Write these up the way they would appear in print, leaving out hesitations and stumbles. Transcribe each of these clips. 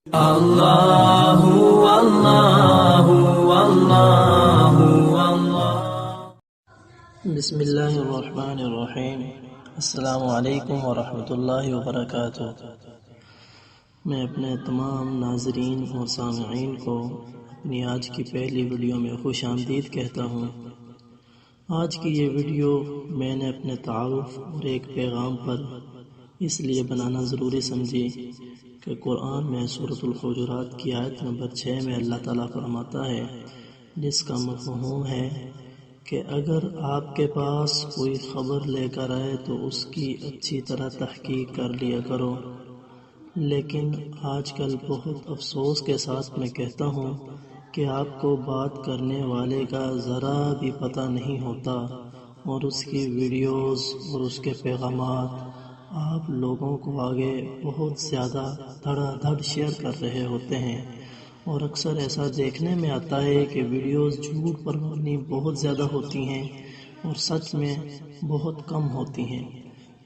اللہ اللہ اللہ اللہ۔ بسم اللہ الرحمن الرحیم۔ السلام علیکم ورحمۃ اللہ وبرکاتہ۔ میں اپنے تمام ناظرین اور سامعین کو اپنی آج کی پہلی ویڈیو میں خوش آمدید کہتا ہوں۔ آج کی یہ ویڈیو میں نے اپنے تعارف اور ایک پیغام پر اس لیے بنانا ضروری سمجھی کہ قرآن میں سورۃ الحجرات کی آیت نمبر 6 میں اللہ تعالیٰ فرماتا ہے، جس کا مفہوم ہے کہ اگر آپ کے پاس کوئی خبر لے کر آئے تو اس کی اچھی طرح تحقیق کر لیا کرو۔ لیکن آج کل بہت افسوس کے ساتھ میں کہتا ہوں کہ آپ کو بات کرنے والے کا ذرا بھی پتہ نہیں ہوتا، اور اس کی ویڈیوز اور اس کے پیغامات آپ لوگوں کو آگے بہت زیادہ دھڑا دھڑ شیئر کر رہے ہوتے ہیں، اور اکثر ایسا دیکھنے میں آتا ہے کہ ویڈیوز جھوٹ پر مبنی بہت زیادہ ہوتی ہیں اور سچ میں بہت کم ہوتی ہیں۔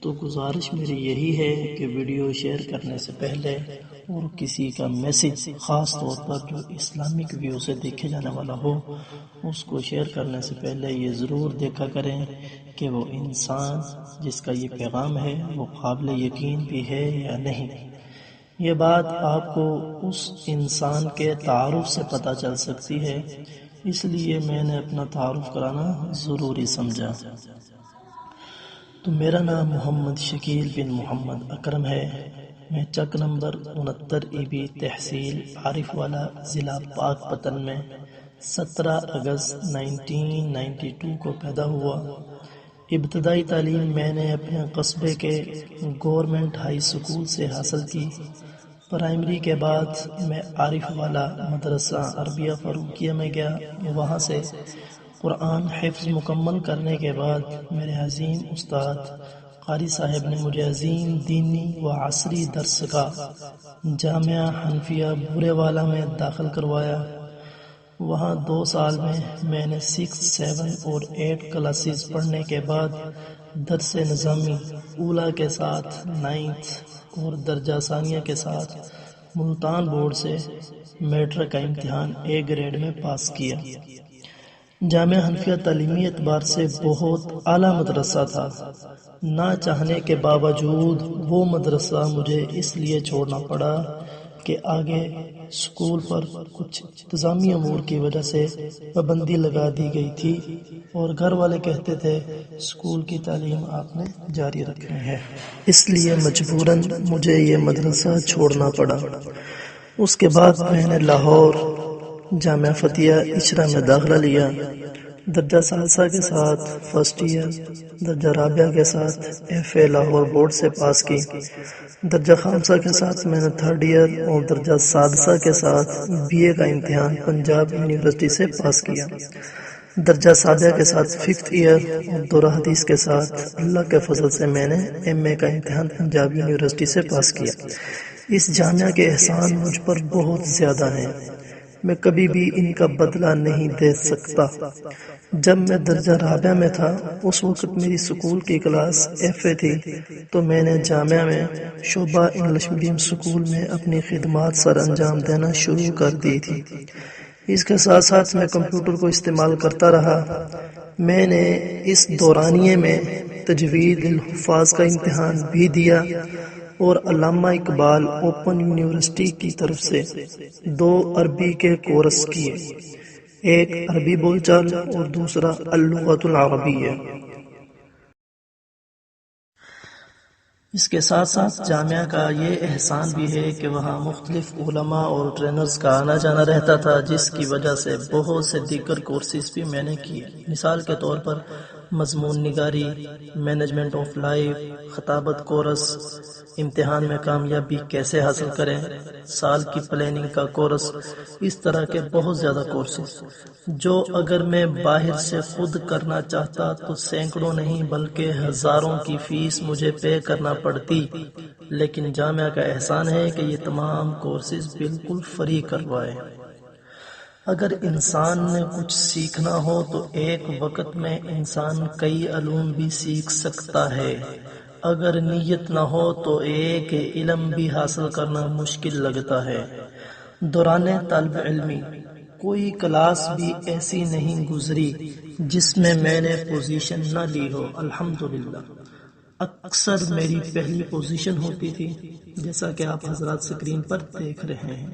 تو گزارش میری یہی ہے کہ ویڈیو شیئر کرنے سے پہلے اور کسی کا میسج خاص طور پر جو اسلامک ویو سے دیکھے جانے والا ہو، اس کو شیئر کرنے سے پہلے یہ ضرور دیکھا کریں کہ وہ انسان جس کا یہ پیغام ہے وہ قابل یقین بھی ہے یا نہیں۔ یہ بات آپ کو اس انسان کے تعارف سے پتہ چل سکتی ہے، اس لیے میں نے اپنا تعارف کرانا ضروری سمجھا۔ تو میرا نام محمد شکیل بن محمد اکرم ہے۔ میں چک نمبر 69 تحصیل عارف والا ضلع پاک پتن میں 17 اگست 1992 کو پیدا ہوا۔ ابتدائی تعلیم میں نے اپنے قصبے کے گورنمنٹ ہائی سکول سے حاصل کی۔ پرائمری کے بعد میں عارف والا مدرسہ عربیہ فاروقیہ میں گیا۔ وہاں سے قرآن حفظ مکمل کرنے کے بعد میرے عظیم استاد قاری صاحب نے مجھے عظیم دینی و عصری درس کا جامعہ حنفیہ بورے والا میں داخل کروایا۔ وہاں 2 سال میں نے 6، 7 اور 8 کلاسز پڑھنے کے بعد درس نظامی اولیٰ کے ساتھ 9th اور درجہ ثانیہ کے ساتھ ملتان بورڈ سے میٹرک کا امتحان A گریڈ میں پاس کیا۔ جامعہ حنفیہ تعلیمی اعتبار سے بہت اعلیٰ مدرسہ تھا، نہ چاہنے کے باوجود وہ مدرسہ مجھے اس لیے چھوڑنا پڑا کہ آگے اسکول پر کچھ انتظامی امور کی وجہ سے پابندی لگا دی گئی تھی، اور گھر والے کہتے تھے اسکول کی تعلیم آپ نے جاری رکھنی ہے، اس لیے مجبوراً مجھے یہ مدرسہ چھوڑنا پڑا۔ اس کے بعد میں نے لاہور جامعہ فتیہ اچرا میں داخلہ لیا۔ درجہ ثالثہ کے ساتھ فرسٹ ایئر، درجہ رابعہ کے ساتھ FA لاہور بورڈ سے پاس کی۔ درجہ خامسہ کے ساتھ میں نے 3rd ایئر اور درجہ سادسہ کے ساتھ BA کا امتحان پنجاب یونیورسٹی سے پاس کیا۔ درجہ سابعہ کے ساتھ 5th ایئر اور دورہ حدیث کے ساتھ اللہ کے فضل سے میں نے MA کا امتحان پنجاب یونیورسٹی سے پاس کیا۔ اس جامعہ کے احسان مجھ پر بہت زیادہ ہیں، میں کبھی بھی ان کا بدلہ نہیں دے سکتا۔ جب میں درجہ رابعہ میں تھا اس وقت میری سکول کی کلاس FA تھی، تو میں نے جامعہ میں شعبہ انگلش میڈیم سکول میں اپنی خدمات سر انجام دینا شروع کر دی تھی۔ اس کے ساتھ ساتھ میں کمپیوٹر کو استعمال کرتا رہا۔ میں نے اس دورانیے میں تجوید الحفاظ کا امتحان بھی دیا اور علامہ اقبال اوپن یونیورسٹی کی طرف سے 2 عربی کے کورس کیے، ایک عربی بول چال اور دوسرا اللغۃ العربیہ۔ اس کے ساتھ ساتھ جامعہ کا یہ احسان بھی ہے کہ وہاں مختلف علماء اور ٹرینرز کا آنا جانا رہتا تھا، جس کی وجہ سے بہت سے دیگر کورسز بھی میں نے کیے۔ مثال کے طور پر مضمون نگاری، مینجمنٹ آف لائف، خطابت کورس، امتحان میں کامیابی کیسے حاصل کریں، سال کی پلاننگ کا کورس، اس طرح کے بہت زیادہ کورسز جو اگر میں باہر سے خود کرنا چاہتا تو سینکڑوں نہیں بلکہ ہزاروں کی فیس مجھے پے کرنا پڑتی، لیکن جامعہ کا احسان ہے کہ یہ تمام کورسز بالکل فری کروائے۔ اگر انسان نے کچھ سیکھنا ہو تو ایک وقت میں انسان کئی علوم بھی سیکھ سکتا ہے، اگر نیت نہ ہو تو ایک علم بھی حاصل کرنا مشکل لگتا ہے۔ دوران طالب علمی کوئی کلاس بھی ایسی نہیں گزری جس میں نے پوزیشن نہ لی ہو۔ الحمدللہ اکثر میری پہلی پوزیشن ہوتی تھی، جیسا کہ آپ حضرات سکرین پر دیکھ رہے ہیں،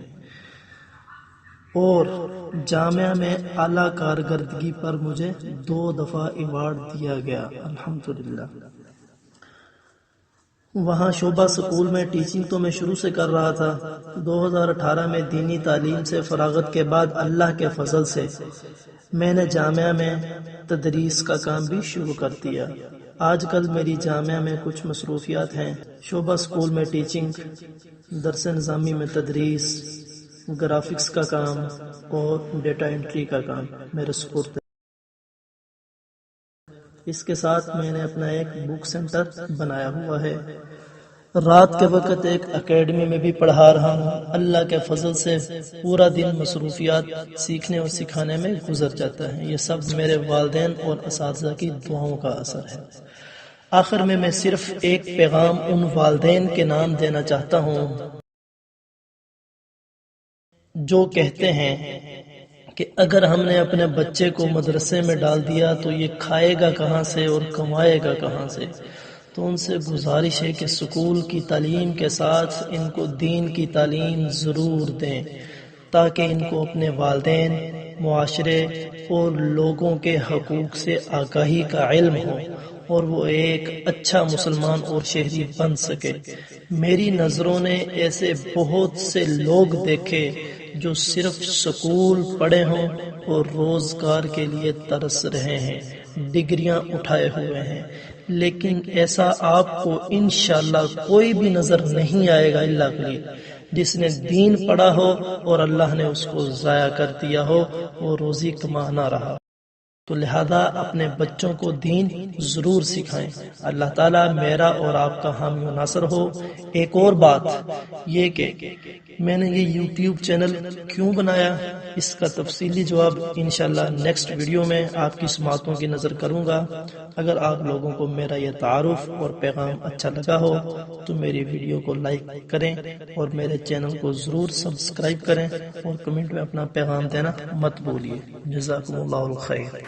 اور جامعہ میں اعلیٰ کارکردگی پر مجھے 2 دفعہ ایوارڈ دیا گیا۔ الحمدللہ وہاں شعبہ سکول میں ٹیچنگ تو میں شروع سے کر رہا تھا۔ 2018 میں دینی تعلیم سے فراغت کے بعد اللہ کے فضل سے میں نے جامعہ میں تدریس کا کام بھی شروع کر دیا۔ آج کل میری جامعہ میں کچھ مصروفیات ہیں، شعبہ سکول میں ٹیچنگ، درس نظامی میں تدریس، گرافکس کا کام اور ڈیٹا انٹری کا کام میرے سپرد ہے۔ اس کے ساتھ میں نے اپنا ایک بک سینٹر بنایا ہوا ہے۔ رات کے وقت ایک اکیڈمی میں بھی پڑھا رہا ہوں۔ اللہ کے فضل سے پورا دن مصروفیات سیکھنے اور سکھانے میں گزر جاتا ہے۔ یہ سب میرے والدین اور اساتذہ کی دعاؤں کا اثر ہے۔ آخر میں صرف ایک پیغام ان والدین کے نام دینا چاہتا ہوں جو کہتے ہیں کہ اگر ہم نے اپنے بچے کو مدرسے میں ڈال دیا تو یہ کھائے گا کہاں سے اور کمائے گا کہاں سے۔ تو ان سے گزارش ہے کہ سکول کی تعلیم کے ساتھ ان کو دین کی تعلیم ضرور دیں، تاکہ ان کو اپنے والدین، معاشرے اور لوگوں کے حقوق سے آگاہی کا علم ہو اور وہ ایک اچھا مسلمان اور شہری بن سکے۔ میری نظروں نے ایسے بہت سے لوگ دیکھے جو صرف سکول پڑھے ہوں اور روزگار کے لیے ترس رہے ہیں، ڈگریاں اٹھائے ہوئے ہیں، لیکن ایسا آپ کو انشاءاللہ کوئی بھی نظر نہیں آئے گا الا قلیل، جس نے دین پڑھا ہو اور اللہ نے اس کو ضائع کر دیا ہو اور روزی کما نہ رہا۔ تو لہذا اپنے بچوں کو دین ضرور سکھائیں۔ اللہ تعالیٰ میرا اور آپ کا حامی و ناصر ہو۔ ایک اور بات یہ کہ میں نے یہ یوٹیوب چینل کیوں بنایا، اس کا تفصیلی جواب انشاءاللہ نیکسٹ ویڈیو میں آپ کی سماعتوں کی نظر کروں گا۔ اگر آپ لوگوں کو میرا یہ تعارف اور پیغام اچھا لگا ہو تو میری ویڈیو کو لائک کریں اور میرے چینل کو ضرور سبسکرائب کریں اور کمنٹ میں اپنا پیغام دینا مت بھولیے۔ جزاکم اللہ الخیر۔